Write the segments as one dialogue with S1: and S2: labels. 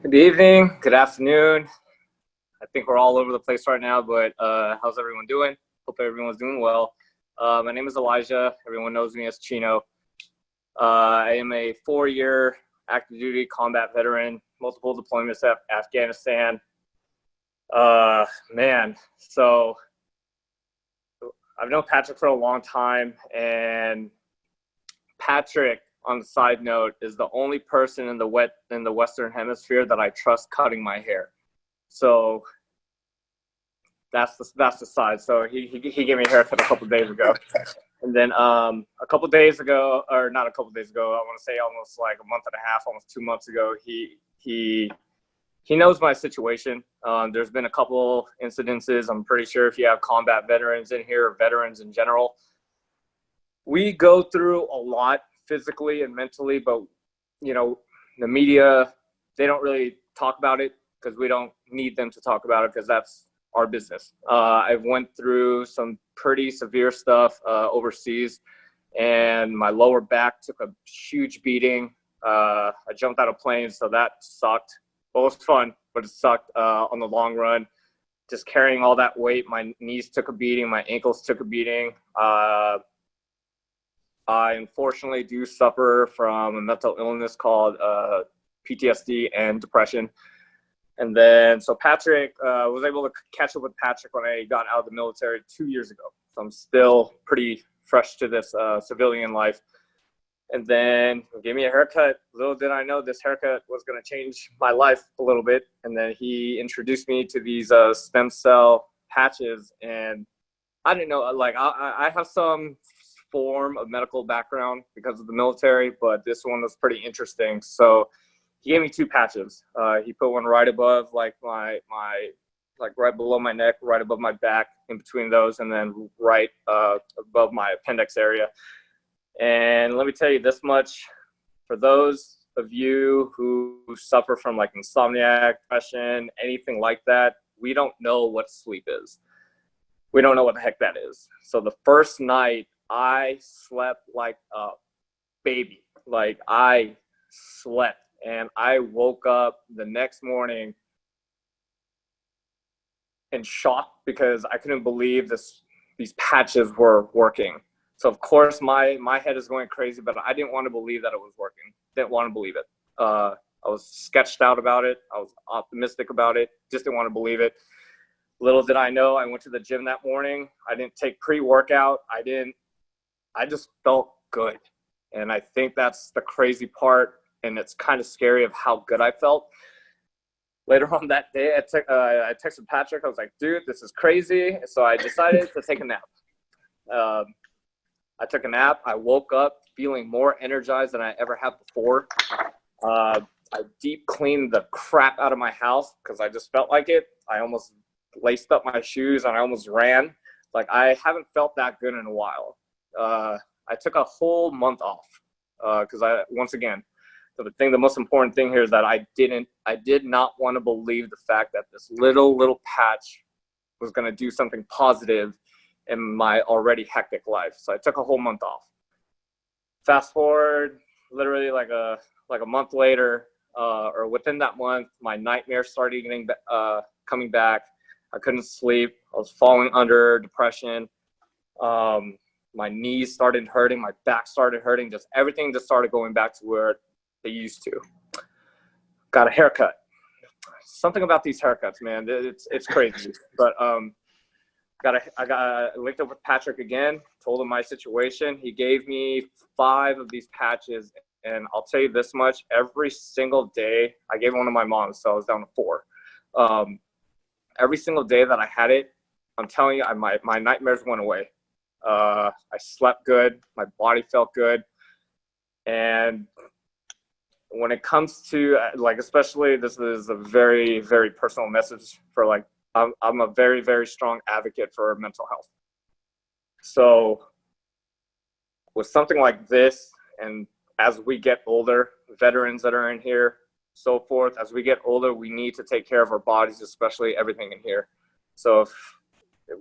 S1: Good evening, good afternoon. I think we're all over the place right now, but how's everyone doing? Hope everyone's doing well. My name is Elijah. Everyone knows me as Chino. I am a 4-year active duty combat veteran, multiple deployments at Afghanistan. So I've known Patrick for a long time, and Patrick, on the side note, is the only person in the Western Hemisphere that I trust cutting my hair. So that's the side. So he gave me a haircut a couple of days ago, and then a couple of days ago, or not a couple of days ago, I want to say almost like a month and a half, almost 2 months ago, he knows my situation. There's been a couple incidences. I'm pretty sure if you have combat veterans in here, or veterans in general, we go through a lot physically and mentally, but you know, the media, they don't really talk about it because we don't need them to talk about it because that's our business. I've went through some pretty severe stuff overseas, and my lower back took a huge beating. I jumped out of planes, so that sucked. Well, it was fun, but it sucked on the long run. Just carrying all that weight, my knees took a beating, my ankles took a beating. I unfortunately do suffer from a mental illness called PTSD and depression. And then, so Patrick, was able to catch up with Patrick when I got out of the military 2 years ago. So I'm still pretty fresh to this civilian life. And then he gave me a haircut. Little did I know this haircut was going to change my life a little bit. And then he introduced me to these stem cell patches. And I didn't know, like, I have some form of medical background because of the military, but this one was pretty interesting. So he gave me 2 patches. He put one right above like my like right below my neck, right above my back, in between those, and then right above my appendix area. And let me tell you this much, for those of you who suffer from like insomnia, depression, anything like that, we don't know what sleep is. We don't know what the heck that is. So the first night I slept like a baby. Like I slept, and I woke up the next morning in shock because I couldn't believe these patches were working. So of course my head is going crazy, but I didn't want to believe that it was working. Didn't want to believe it. I was sketched out about it. I was optimistic about it. Just didn't want to believe it. Little did I know, I went to the gym that morning. I didn't take pre-workout. I just felt good. And I think that's the crazy part. And it's kind of scary of how good I felt. Later on that day, I texted Patrick. I was like, dude, this is crazy. So I decided to take a nap. I took a nap. I woke up feeling more energized than I ever have before. I deep cleaned the crap out of my house because I just felt like it. I almost laced up my shoes and I almost ran. Like I haven't felt that good in a while. I took a whole month off because the most important thing here is that I did not want to believe the fact that this little patch was going to do something positive in my already hectic life. So I took a whole month off. Fast forward, literally like a month later, or within that month, my nightmares started coming back. I couldn't sleep. I was falling under depression. My knees started hurting. My back started hurting. Just everything just started going back to where they used to. Got a haircut. Something about these haircuts, man. It's crazy. But I linked up with Patrick again. Told him my situation. He gave me 5 of these patches, and I'll tell you this much: every single day, I gave one to my mom, so I was down to 4. Every single day that I had it, I'm telling you, my nightmares went away. I slept good. My body felt good. And when it comes to like, especially, this is a very, very personal message for like, I'm a very, very strong advocate for mental health. So with something like this, and as we get older, veterans that are in here, so forth, as we get older, we need to take care of our bodies, especially everything in here. So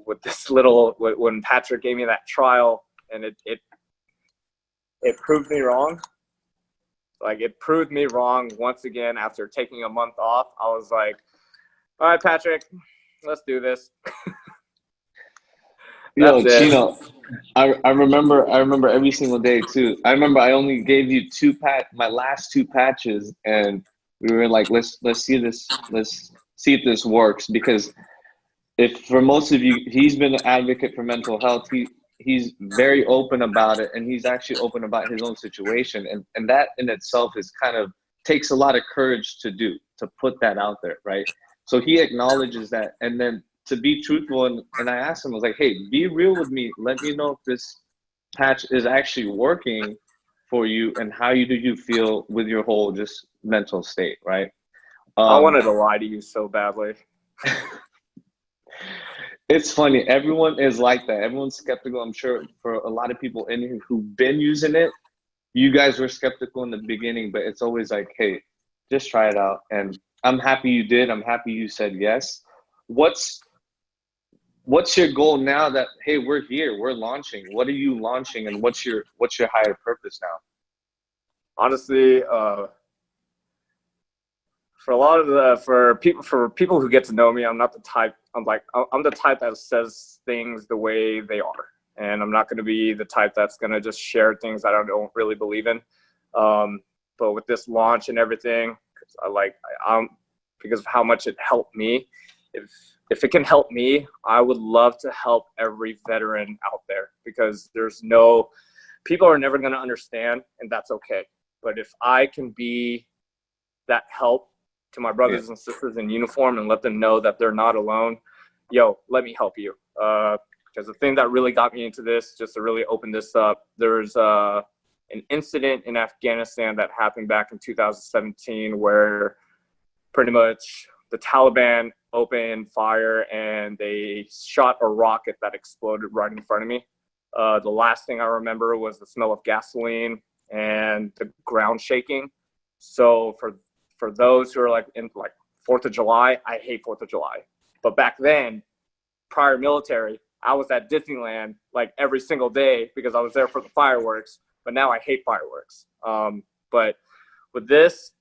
S1: with this when Patrick gave me that trial and it proved me wrong, Like, it proved me wrong once again. After taking a month off, I was like, all right, Patrick, let's do this.
S2: Yo, Chino, I remember every single day too. I remember I only gave you my last 2 patches, and we were like, let's see if this works, because if for most of you, he's been an advocate for mental health. He's very open about it, and he's actually open about his own situation, and that in itself is kind of takes a lot of courage to put that out there, right? So he acknowledges that, and then to be truthful, and I asked him, I was like, hey, be real with me. Let me know if this patch is actually working for you, and how do you feel with your whole just mental state, right?
S1: I wanted to lie to you so badly.
S2: It's funny. Everyone is like that. Everyone's skeptical. I'm sure for a lot of people in here who've been using it, you guys were skeptical in the beginning, but it's always like, hey, just try it out. And I'm happy you did. I'm happy you said yes. What's your goal now that, hey, we're here, we're launching? What are you launching, and what's your higher purpose now?
S1: Honestly, for people who get to know me, I'm not the type. I'm the type that says things the way they are, and I'm not going to be the type that's going to just share things that I don't really believe in. But with this launch and everything, because of how much it helped me, if it can help me, I would love to help every veteran out there, because people are never going to understand, and that's okay. But if I can be that help to my brothers and sisters in uniform and let them know that they're not alone, let me help you. Because the thing that really got me into this, just to really open this up, there's an incident in Afghanistan that happened back in 2017 where pretty much the Taliban opened fire and they shot a rocket that exploded right in front of me. The last thing I remember was the smell of gasoline and the ground shaking. So for those who are in 4th of July, I hate 4th of July. But back then, prior military, I was at Disneyland every single day because I was there for the fireworks. But now I hate fireworks. But with this,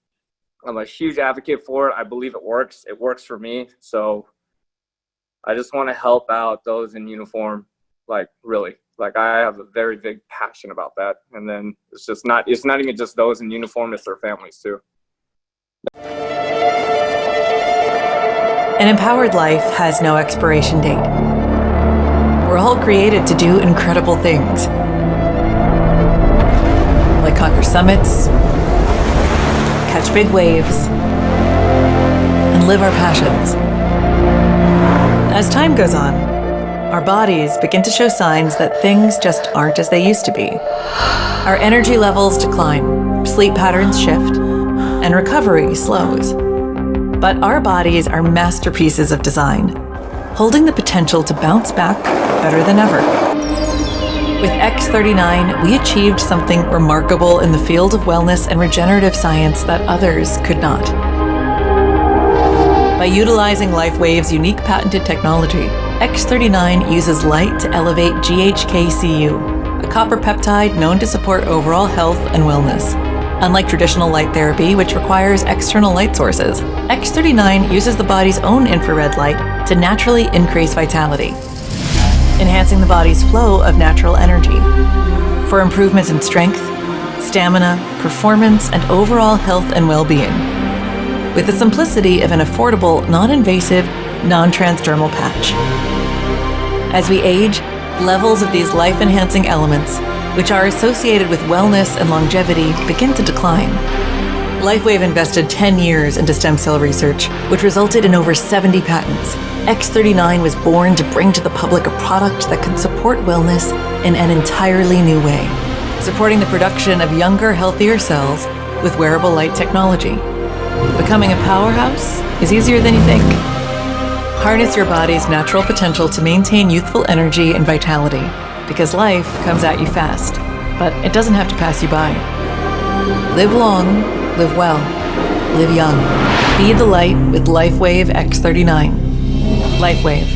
S1: I'm a huge advocate for it. I believe it works. It works for me. So I just want to help out those in uniform, really. I have a very big passion about that. And then it's not even just those in uniform, it's their families too.
S3: An empowered life has no expiration date. We're all created to do incredible things, like conquer summits, catch big waves, and live our passions. As time goes on, our bodies begin to show signs that things just aren't as they used to be. Our energy levels decline, sleep patterns shift, and recovery slows. But our bodies are masterpieces of design, holding the potential to bounce back better than ever. With X39, we achieved something remarkable in the field of wellness and regenerative science that others could not. By utilizing LifeWave's unique patented technology, X39 uses light to elevate GHK-Cu, a copper peptide known to support overall health and wellness. Unlike traditional light therapy, which requires external light sources, X39 uses the body's own infrared light to naturally increase vitality, enhancing the body's flow of natural energy. For improvements in strength, stamina, performance, and overall health and well-being, with the simplicity of an affordable, non-invasive, non-transdermal patch. As we age, levels of these life-enhancing elements, which are associated with wellness and longevity, begin to decline. LifeWave invested 10 years into stem cell research, which resulted in over 70 patents. X39 was born to bring to the public a product that can support wellness in an entirely new way, supporting the production of younger, healthier cells with wearable light technology. Becoming a powerhouse is easier than you think. Harness your body's natural potential to maintain youthful energy and vitality, because life comes at you fast, but it doesn't have to pass you by. Live long, live well, live young. Be the light with LifeWave X39. LifeWave.